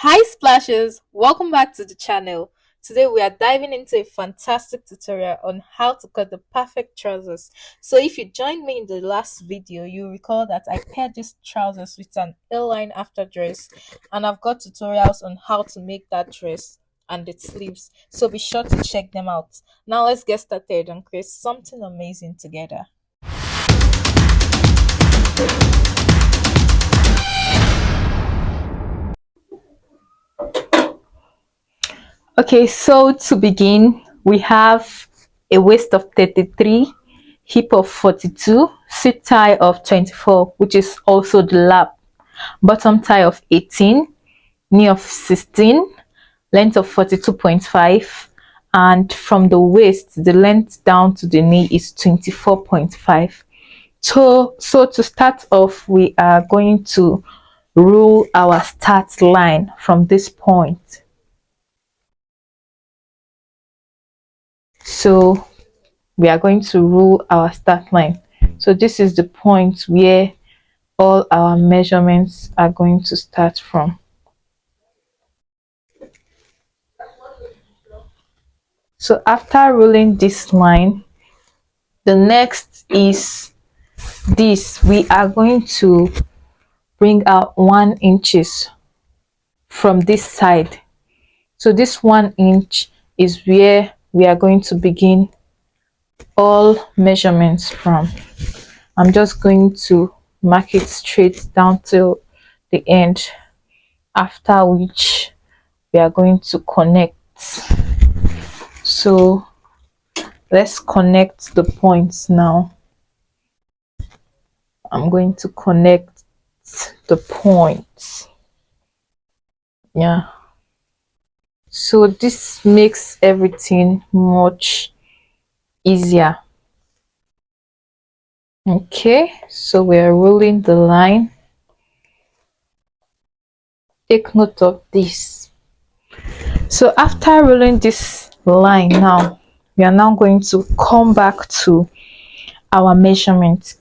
Hi Splashers, welcome back to the channel. Today we are diving into a fantastic tutorial on how to cut the perfect trousers. So if you joined me in the last video, you recall that I paired these trousers with an A-line after dress, and I've got tutorials on how to make that dress and its sleeves. So be sure to check them out. Now let's get started and create something amazing together. Okay, so to begin, we have a waist of 33, hip of 42, sit tie of 24, which is also the lap, bottom tie of 18, knee of 16, length of 42.5, and from the waist, the length down to the knee is 24.5. So to start off, we are going to rule our start line from this point. So we are going to rule our start line. So this is the point where all our measurements are going to start from. So after ruling this line, the next is this. We are going to bring out 1 inches from this side. So this 1 inch is where we are going to begin all measurements from. I'm just going to mark it straight down till the end, after which we are going to connect. So let's connect the points now. I'm going to connect the points. Yeah, so this makes everything much easier. Okay, so we're rolling the line. Take note of this. So after rolling this line now, we are now going to come back to our measurement.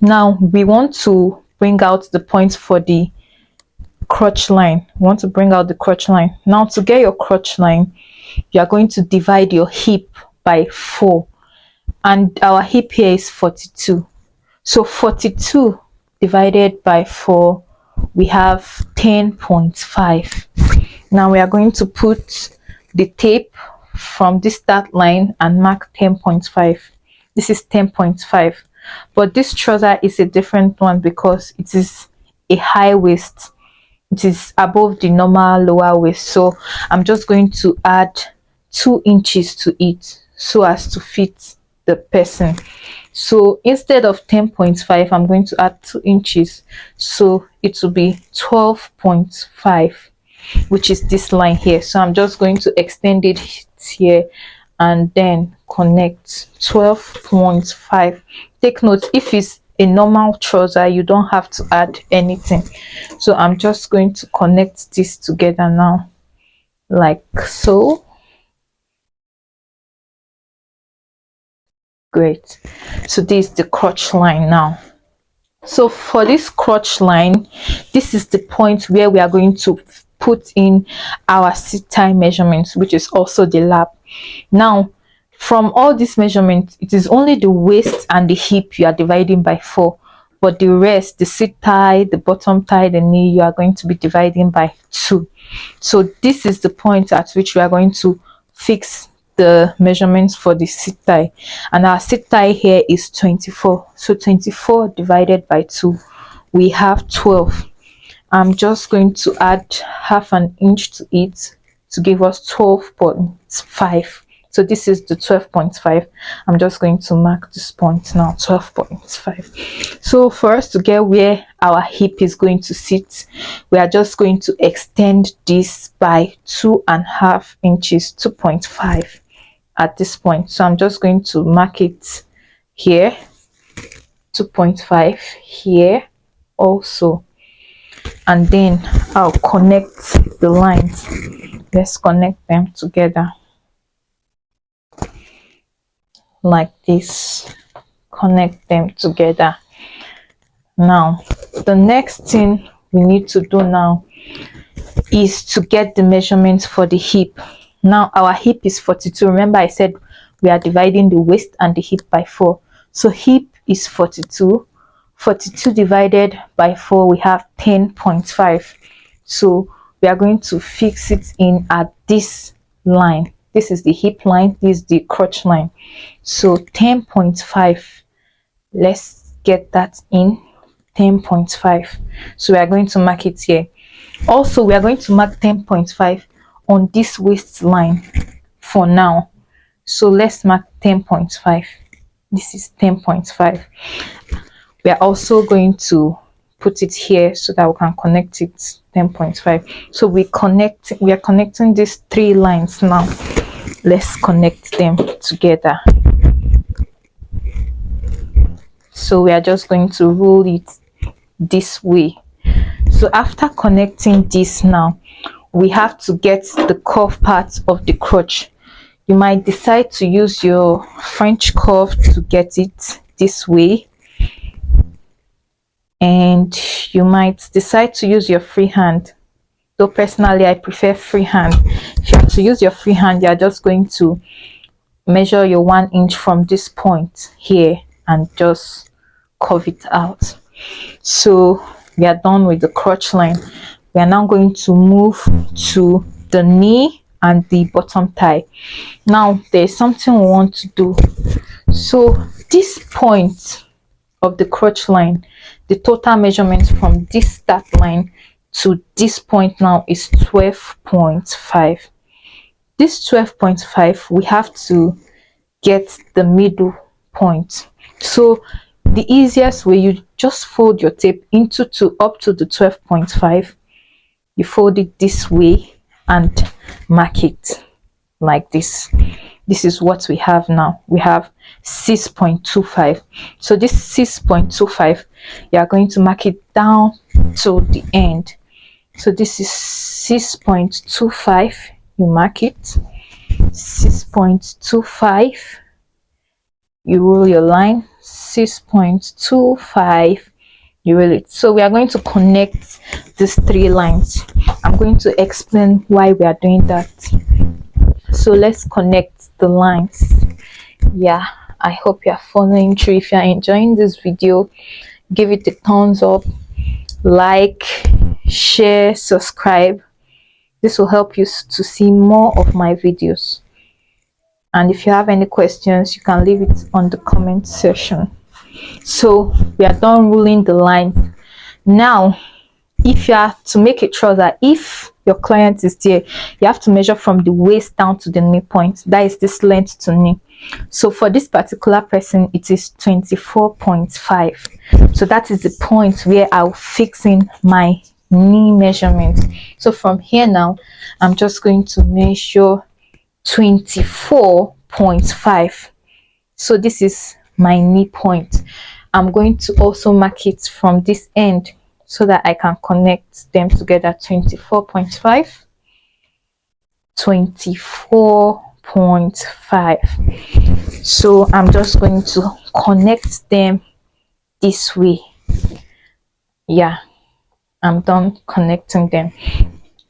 Now we want to bring out the points for the crotch line. We want to bring out the crotch line. Now to get your crotch line, you are going to divide your hip by 4, and our hip here is 42. So 42 divided by 4, we have 10.5. Now we are going to put the tape from this start line and mark 10.5. This is 10.5, but this trouser is a different one because it is a high waist. It is above the normal lower waist, so I'm just going to add 2 inches to it so as to fit the person. So instead of 10.5, I'm going to add 2 inches, so it will be 12.5, which is this line here. So I'm just going to extend it here and then connect 12.5. Take note, if it's a normal trouser, you don't have to add anything. So I'm just going to connect this together now, like so. Great. So this is the crotch line now. So for this crotch line, this is the point where we are going to put in our sit tie measurements, which is also the lap. Now from all these measurements, it is only the waist and the hip you are dividing by 4, but the rest, the sit tie, the bottom tie, the knee, you are going to be dividing by 2. So this is the point at which we are going to fix the measurements for the sit tie, and our sit tie here is 24. So 24 divided by 2, we have 12. I'm just going to add half an inch to it to give us 12.5. So this is the 12.5. I'm just going to mark this point now, 12.5. So for us to get where our hip is going to sit, we are just going to extend this by 2.5 inches, 2.5 at this point. So I'm just going to mark it here, 2.5 here also, and then I'll connect the lines. Let's connect them together like this. Connect them together. Now the next thing we need to do now is to get the measurements for the hip. Now our hip is 42. Remember I said we are dividing the waist and the hip by 4. So hip is 42. 42 divided by 4, we have 10.5. So we are going to fix it in at this line. This is the hip line, this is the crotch line. So 10.5, let's get that in. 10.5. So we are going to mark it here. Also, we are going to mark 10.5 on this waistline for now. So let's mark 10.5. This is 10.5. We are also going to put it here so that we can connect it. 10.5. So we are connecting these 3 lines now. Let's connect them together. So we are just going to roll it this way. So after connecting this now, we have to get the curve part of the crotch. You might decide to use your French curve to get it this way, and you might decide to use your free hand. Though personally I prefer free hand. If you have to use your free hand, you are just going to measure your 1 inch from this point here and just curve it out. So we are done with the crotch line. We are now going to move to the knee and the bottom thigh. Now there's something we want to do. So this point of the crotch line, the total measurement from this start line to this point now is 12.5. This 12.5, we have to get the middle point. So the easiest way, you just fold your tape into 2 up to the 12.5. You fold it this way and mark it like this. This is what we have now. We have 6.25. So this 6.25, you are going to mark it down to the end. So this is 6.25. You mark it. 6.25. You roll your line. 6.25. You roll it. So we are going to connect these 3 lines. I'm going to explain why we are doing that. So let's connect the lines. Yeah, I hope you are following through. If you are enjoying this video, give it a thumbs up, like, share, subscribe. This will help you to see more of my videos. And if you have any questions, you can leave it on the comment section. So we are done ruling the lines. Now if you are to make a trouser, if your client is there, you have to measure from the waist down to the knee point. That is this length to knee. So for this particular person, it is 24.5. So that is the point where I'll fix in my knee measurement. So from here now, I'm just going to measure 24.5. So this is my knee point. I'm going to also mark it from this end so that I can connect them together. 24.5, 24.5. So I'm just going to connect them this way. Yeah, I'm done connecting them.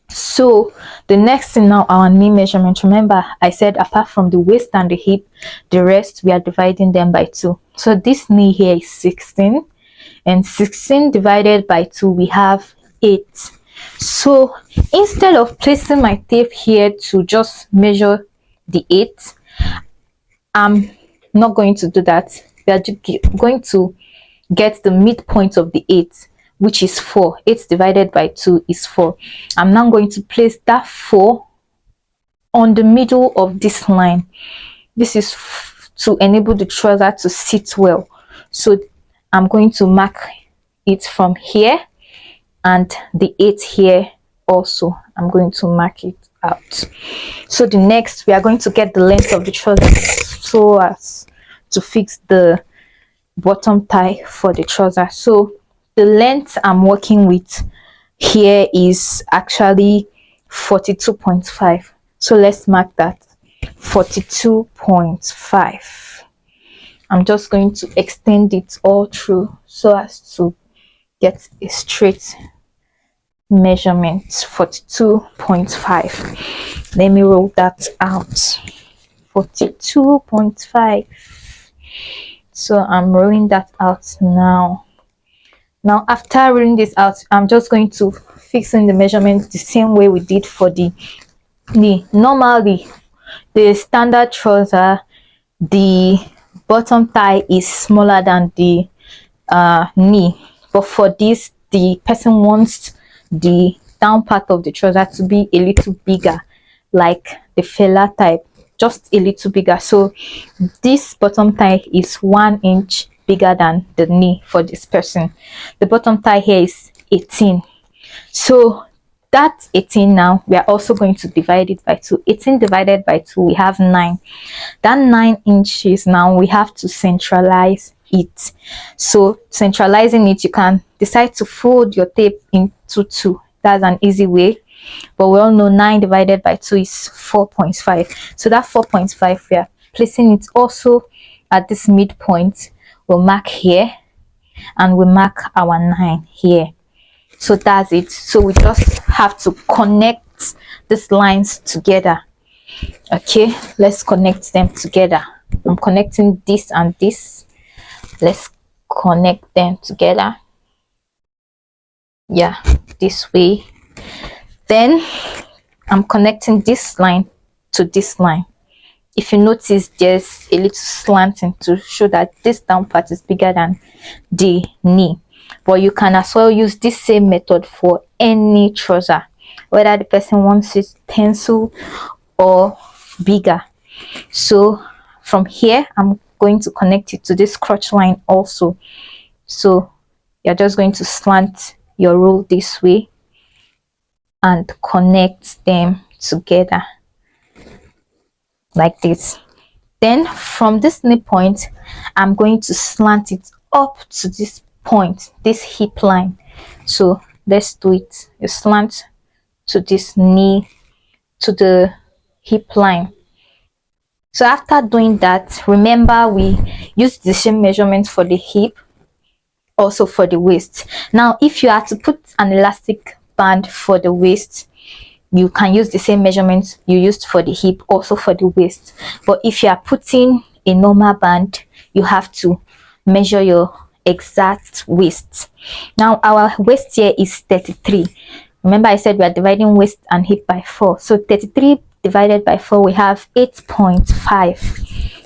So the next thing now, our knee measurement. Remember I said apart from the waist and the hip, the rest we are dividing them by 2. So this knee here is 16, and 16 divided by 2, we have 8. So instead of placing my tape here to just measure the 8, I'm not going to do that. We are going to get the midpoint of the 8, which is 4. 8 divided by 2 is 4. I'm now going to place that 4 on the middle of this line. This is to enable the trouser to sit well. So I'm going to mark it from here, and the 8 here also I'm going to mark it out. So the next, we are going to get the length of the trouser so as to fix the bottom tie for the trouser. So the length I'm working with here is actually 42.5. So let's mark that 42.5. I'm just going to extend it all through so as to get a straight measurement, 42.5. Let me roll that out. 42.5. So I'm rolling that out now. Now after rolling this out, I'm just going to fix in the measurement the same way we did for the knee. Normally the standard trouser, the bottom thigh is smaller than the knee, but for this the person wants the down part of the trouser to be a little bigger, like the fella type, just a little bigger. So this bottom thigh is 1 inch bigger than the knee for this person. The bottom thigh here is 18. So that 18, now we are also going to divide it by 2. 18 divided by 2, we have 9. That 9 inches, now we have to centralize it. So centralizing it, you can decide to fold your tape into 2. That's an easy way, but we all know 9 divided by 2 is 4.5. So that 4.5, we are placing it also at this midpoint. We'll mark here and we mark our 9 here. So that's it. So we just have to connect these lines together. Okay, let's connect them together. I'm connecting this and this. Let's connect them together. Yeah, this way. Then I'm connecting this line to this line. If you notice, there's a little slanting to show that this down part is bigger than the knee. But you can as well use this same method for any trouser, whether the person wants it pencil or bigger. So from here, I'm going to connect it to this crotch line also. So you're just going to slant your roll this way and connect them together like this. Then from this knee point, I'm going to slant it up to this point, this hip line. So let's do it. You slant to this knee, to the hip line. So after doing that, remember we use the same measurement for the hip, also for the waist. Now if you are to put an elastic band for the waist, you can use the same measurements you used for the hip also for the waist. But if you are putting a normal band, you have to measure your exact waist. Now our waist here is 33. Remember I said we are dividing waist and hip by 4. So 33 divided by 4, we have 8.5.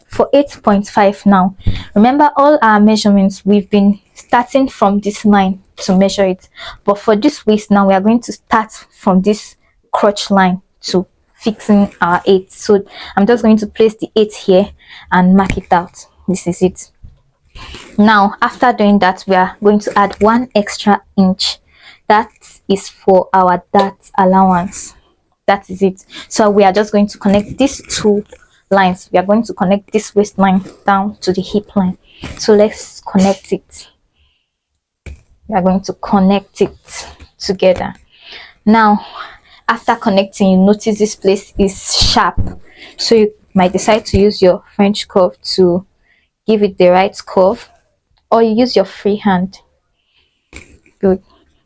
For 8.5 now, remember all our measurements, we've been starting from this line to measure it. But for this waist now, we are going to start from this crotch line to fixing our 8. So I'm just going to place the 8 here and mark it out. This is it. Now after doing that, we are going to add 1 extra inch. That is for our dart allowance. That is it. So we are just going to connect these 2 lines. We are going to connect this waistline down to the hip line. So let's connect it. We are going to connect it together. Now after connecting, you notice this place is sharp, so you might decide to use your French curve to give it the right curve, or you use your free hand. Good.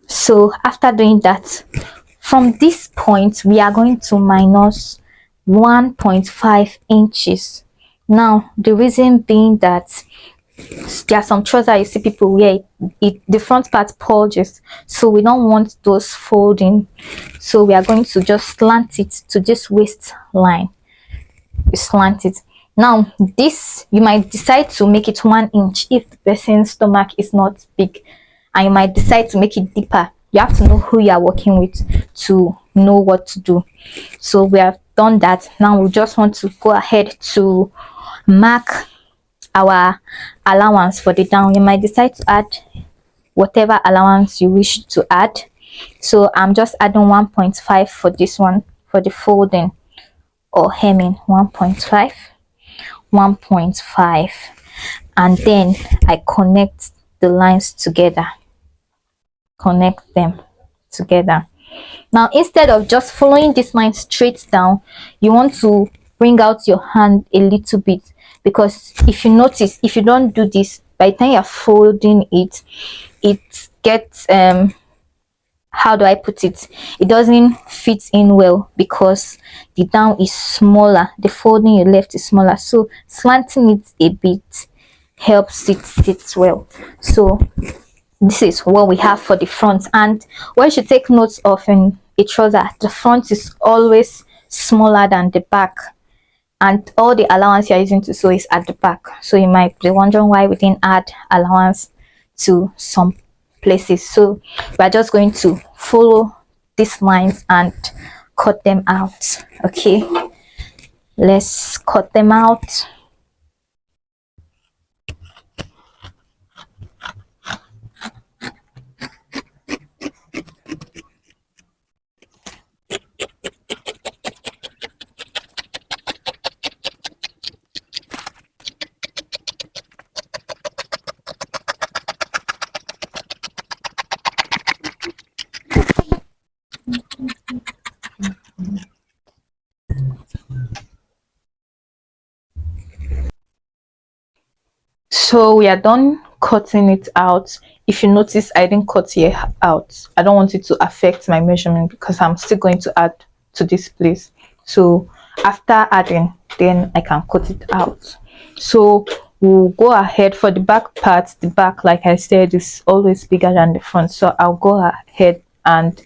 So after doing that, from this point we are going to minus 1.5 inches. Now the reason being that there are some trousers you see people wear it the front part bulges, so we don't want those folding. So we are going to just slant it to this waistline. You slant it. Now this, you might decide to make it 1 inch if the person's stomach is not big, and you might decide to make it deeper. You have to know who you are working with to know what to do. So we have done that. Now we just want to go ahead to mark our allowance for the down. You might decide to add whatever allowance you wish to add. So I'm just adding 1.5 for this one, for the folding or hemming. 1.5, 1.5, and then I connect the lines together. Connect them together. Now instead of just following this line straight down, you want to bring out your hand a little bit, because if you notice, if you don't do this, by the time you're folding it, it gets how do I put it, it doesn't fit in well because the down is smaller, the folding you left is smaller, so slanting it a bit helps it sit well. So this is what we have for the front. And what you should take notes of in a trouser, the front is always smaller than the back, and all the allowance you're using to sew is at the back. So you might be wondering why we didn't add allowance to some places. So we're just going to follow these lines and cut them out. Okay, let's cut them out. So we are done cutting it out. If you notice, I didn't cut here out. I don't want it to affect my measurement because I'm still going to add to this place. So after adding, then I can cut it out. So we'll go ahead for the back part. The back, like I said, is always bigger than the front, so I'll go ahead and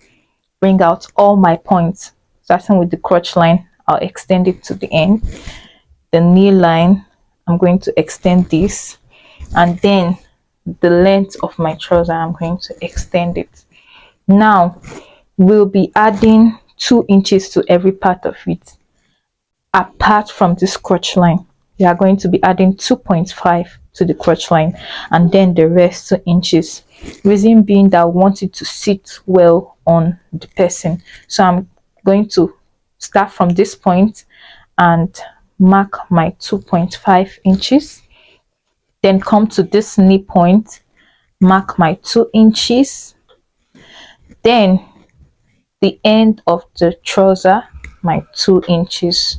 bring out all my points. Starting with the crotch line, I'll extend it to the end. The knee line, I'm going to extend this, and then the length of my trouser, I'm going to extend it. Now we'll be adding 2 inches to every part of it. Apart from this crotch line, we are going to be adding 2.5 to the crotch line, and then the rest 2 inches. Reason being that I want it to sit well on the person. So I'm going to start from this point and mark my 2.5 inches, then come to this knee point, mark my 2 inches, then the end of the trouser, my 2 inches.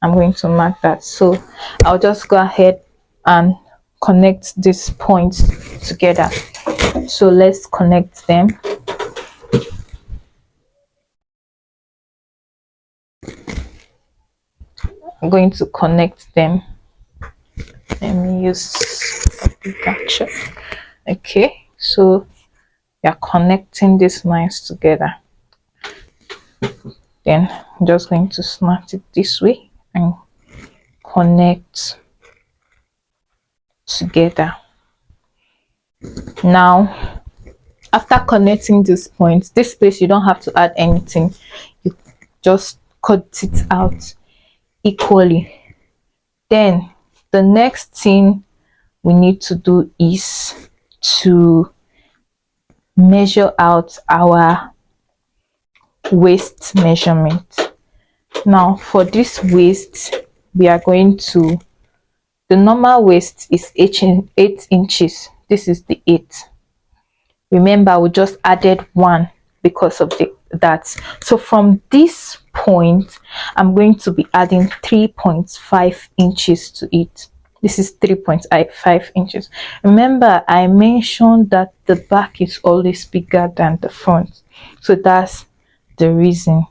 I'm going to mark that. So I'll just go ahead and connect these points together. So let's connect them. I'm going to connect them. Let me use a bigger check. Okay, so you're connecting these lines together. Then I'm just going to snap it this way and connect together. Now after connecting this point, this place you don't have to add anything, you just cut it out equally. Then the next thing we need to do is to measure out our waist measurement. Now for this waist, we are going to, the normal waist is 8 inches. This is the 8. Remember, we just added 1 because of that. So from this point, I'm going to be adding 3.5 inches to it. This is 3.5 inches. Remember, I mentioned that the back is always bigger than the front, so that's the reason.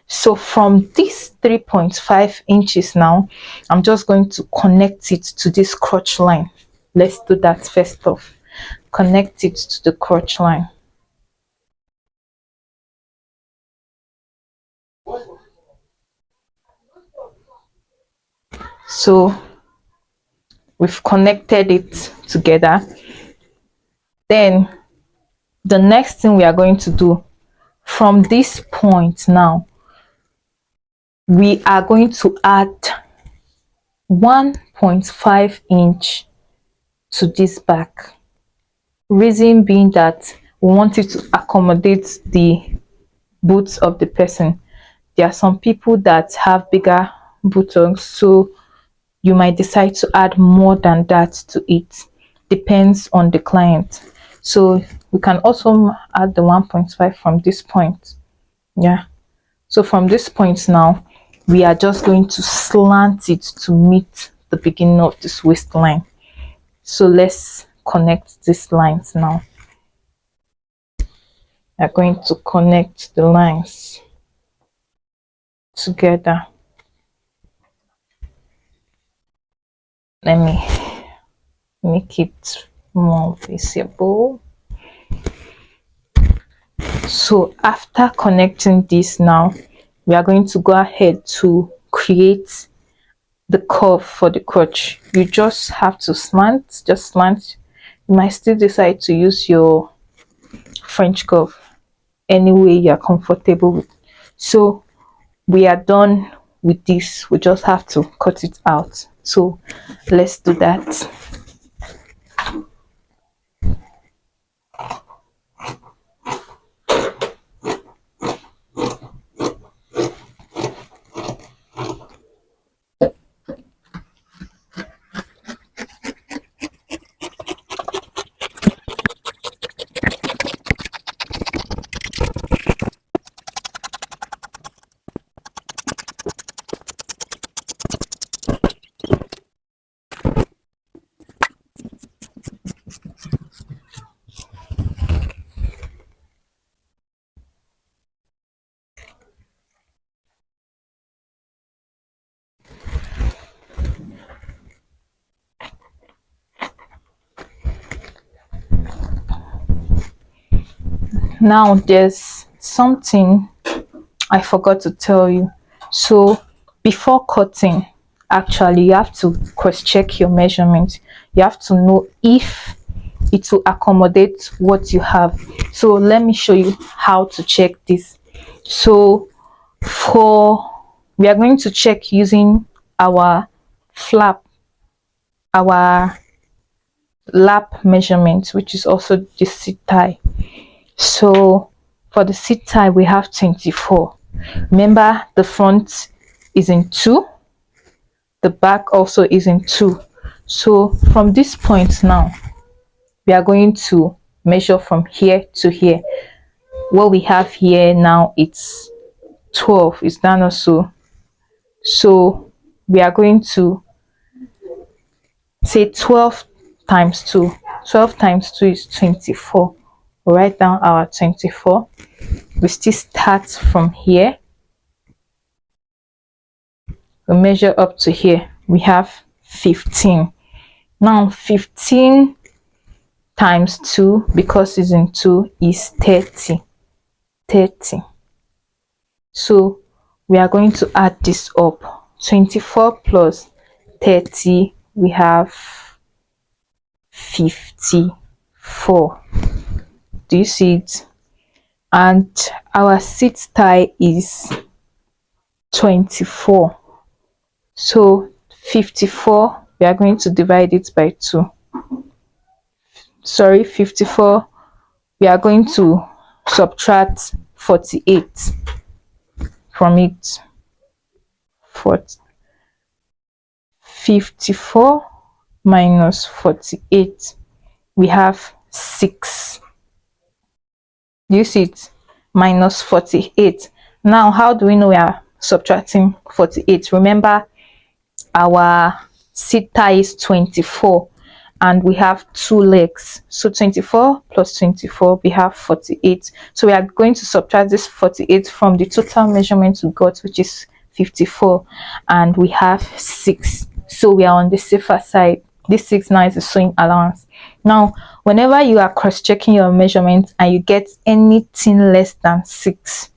So from this 3.5 inches now, I'm just going to connect it to this crotch line. Let's do that first off. Connect it to the crotch line. So we've connected it together. Then the next thing we are going to do, from this point now, we are going to add 1.5 inch to this back. Reason being that we want it to accommodate the boots of the person. There are some people that have bigger buttocks, so you might decide to add more than that to it. Depends on the client. So we can also add the 1.5 from this point. Yeah, so from this point now, we are just going to slant it to meet the beginning of this waistline. So let's connect these lines now. we are going to connect the lines together. Let me make it more visible. So after connecting this, now we are going to go ahead to create the curve for the crotch. You just have to slant, just slant. You might still decide to use your French curve any way you're comfortable with. So we are done with this. We just have to cut it out. So let's do that. Now there's something I forgot to tell you. So before cutting, actually you have to cross check your measurement. You have to know if it will accommodate what you have. So let me show you how to check this. So we are going to check using our flap, our lap measurement, which is also the seat tie. So for the seat tie we have 24. Remember, the front is in 2, the back also is in 2. So from this point now, we are going to measure from here to here. What we have here now, it's 12. Is that also? So we are going to say 12 times 2. 12 times 2 is 24. We'll write down our 24. We still start from here. We measure up to here. We have 15. Now 15 times 2, because it's in 2, is 30. 30. So we are going to add this up. 24 plus 30, we have 54. Do you see it? And our seat tie is 24. So 54, we are going to divide it by 2. Sorry, 54, we are going to subtract 48 from it. 54 minus 48, we have 6. Do you see it? Minus 48. Now how do we know we are subtracting 48? Remember, our seat tie is 24 and we have 2 legs, so 24 plus 24, we have 48. So we are going to subtract this 48 from the total measurement we got, which is 54, and we have 6. So we are on the safer side. This 6 now is the sewing allowance. Now whenever you are cross-checking your measurement and you get anything less than 6,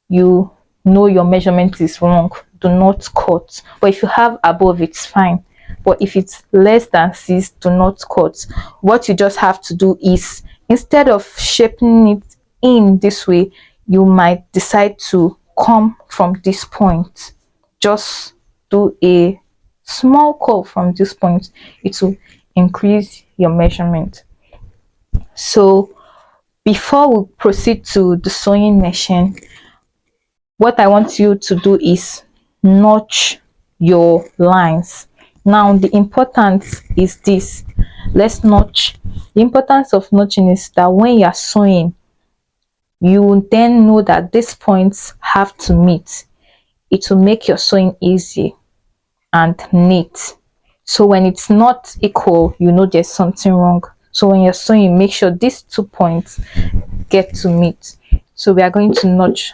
you know your measurement is wrong. Do not cut. But if you have above, it's fine. But if it's less than 6, do not cut. What you just have to do is, instead of shaping it in this way, you might decide to come from this point. Just do a small curve from this point. It will increase your measurement. So before we proceed to the sewing machine, what I want you to do is notch your lines. Now the importance is this. Let's notch. The importance of notching is that when you are sewing, you then know that these points have to meet. It will make your sewing easy and neat. So when it's not equal, you know there's something wrong. So when you're sewing, make sure these 2 points, get to meet. So we are going to notch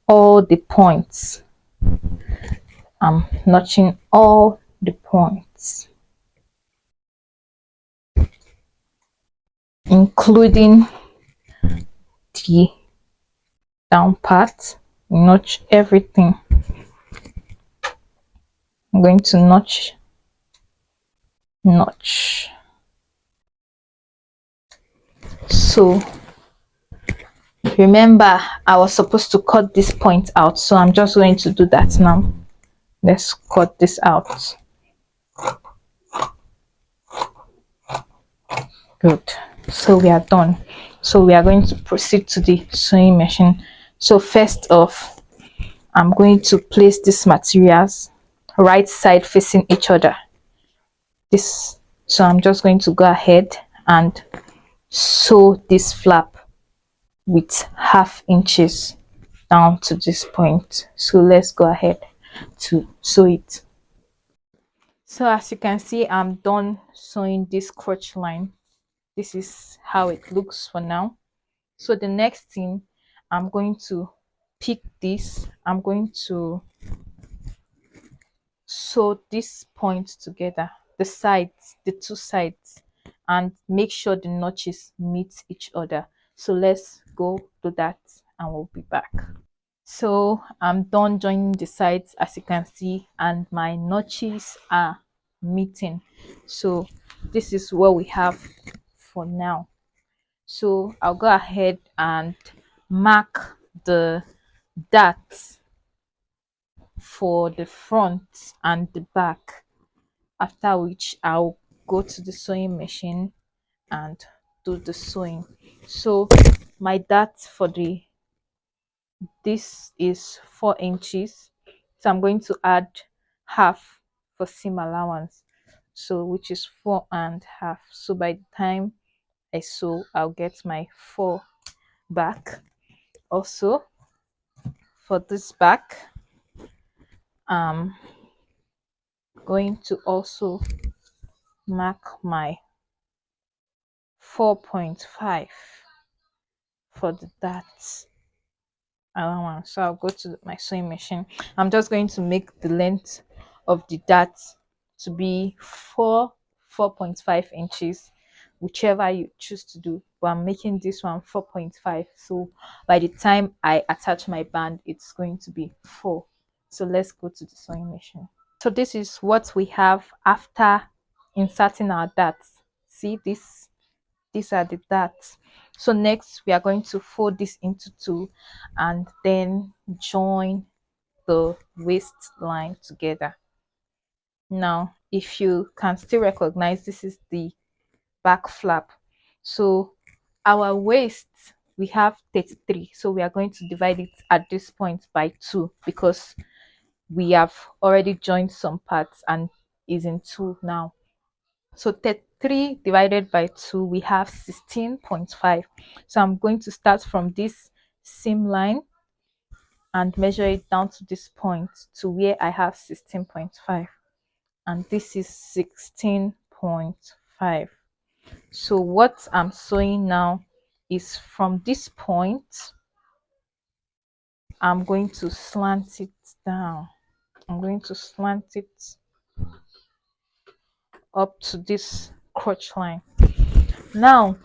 all the points. I'm notching all the points, including the down part. Notch everything. I'm going to notch. So remember, I was supposed to cut this point out, so I'm just going to do that now. Let's cut this out. Good. So we are done. So we are going to proceed to the sewing machine. So first off, I'm going to place these materials right side facing each other. This, so I'm just going to go ahead and sew this flap with 1/2 inches down to this point. So let's go ahead to sew it. So as you can see, I'm done sewing this crotch line. This is how it looks for now. So the next thing, I'm going to pick this. I'm going to sew this point together, the sides, the two sides, and make sure the notches meet each other. So let's go do that and we'll be back. So I'm done joining the sides, as you can see, and my notches are meeting. So this is what we have for now. So I'll go ahead and mark the darts for the front and the back, after which I'll go to the sewing machine and do the sewing. So my dart for the this is 4 inches, so I'm going to add 1/2 for seam allowance, so which is 4.5. So by the time I sew, I'll get my 4 back. Also for this back, I'm going to also mark my 4.5 for the darts allowance. So I'll go to my sewing machine. I'm just going to make the length of the dart to be 4.5 inches, whichever you choose to do, but I'm making this one 4.5. So by the time I attach my band, it's going to be 4. So let's go to the sewing machine. So this is what we have after inserting our darts. See this, these are the darts. So next we are going to fold this into 2 and then join the waistline together. Now if you can still recognize, this is the back flap. So our waist, we have 33, so we are going to divide it at this point by 2 because we have already joined some parts and is in 2 now. So 33 divided by 2, we have 16.5. So I'm going to start from this seam line and measure it down to this point to where I have 16.5, and this is 16.5. So what I'm sewing now is from this point, I'm going to slant it down. I'm going to slant it up to this crotch line. Now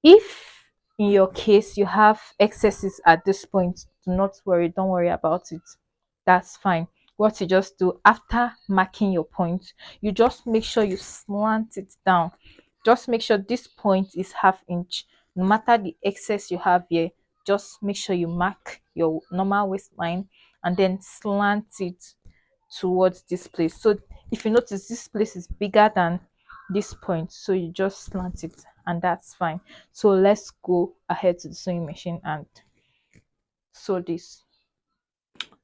if in your case you have excesses at this point, do not worry, don't worry about it, that's fine. What you just do after marking your point, you just make sure you slant it down. Just make sure this point is 1/2 inch. No matter the excess you have here, just make sure you mark your normal waistline and then slant it towards this place. So if you notice, this place is bigger than this point, so you just slant it and that's fine. So let's go ahead to the sewing machine and sew this.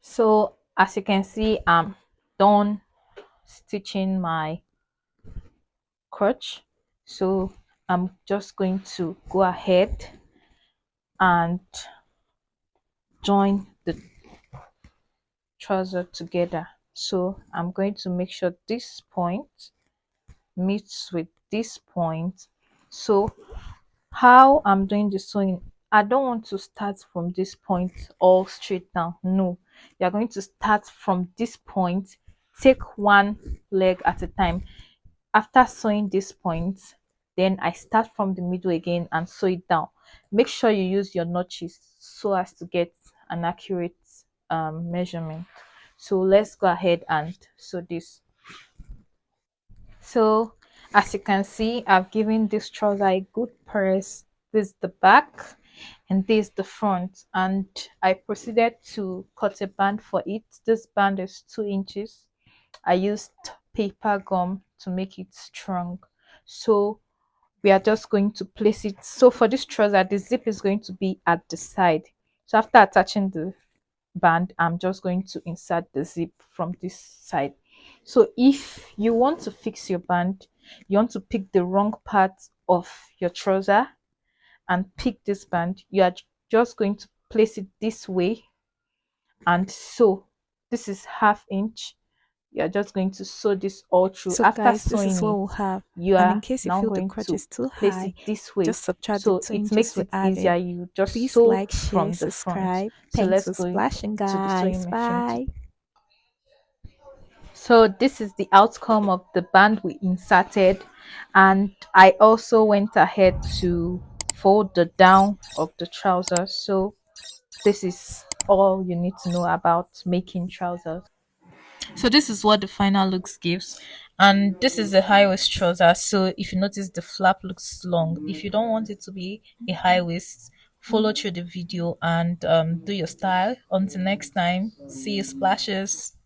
So as you can see, I'm done stitching my crotch. So I'm just going to go ahead and join the trouser together. So I'm going to make sure this point meets with this point. So how I'm doing the sewing, I don't want to start from this point all straight down. No, you're going to start from this point, take one leg at a time. After sewing this point, then I start from the middle again and sew it down. Make sure you use your notches so as to get an accurate measurement. So let's go ahead and sew this. So as you can see, I've given this trouser a good press. This is the back and this is the front, and I proceeded to cut a band for it. This band is 2 inches. I used paper gum to make it strong. So we are just going to place it. So for this trouser, the zip is going to be at the side. So after attaching the band, I'm just going to insert the zip from this side. So if you want to fix your band, you want to pick the wrong part of your trouser and pick this band, you are just going to place it this way and sew. This is half inch. You're just going to sew this all through. So After guys, this is sewing what it, we'll have. you And in are case you now feel the going crotch to is too place it high, this way, just subtract the so 2 it inches makes you it easier. added. You just Please sew like, share, from the front. subscribe. So Thanks let's for go splashing, to the sewing guys. machine. Bye. So this is the outcome of the band we inserted, and I also went ahead to fold the down of the trouser. So this is all you need to know about making trousers. So this is what the final looks gives, and this is a high waist trouser. So if you notice, the flap looks long. If you don't want it to be a high waist, follow through the video and do your style. Until next time, see you splashes.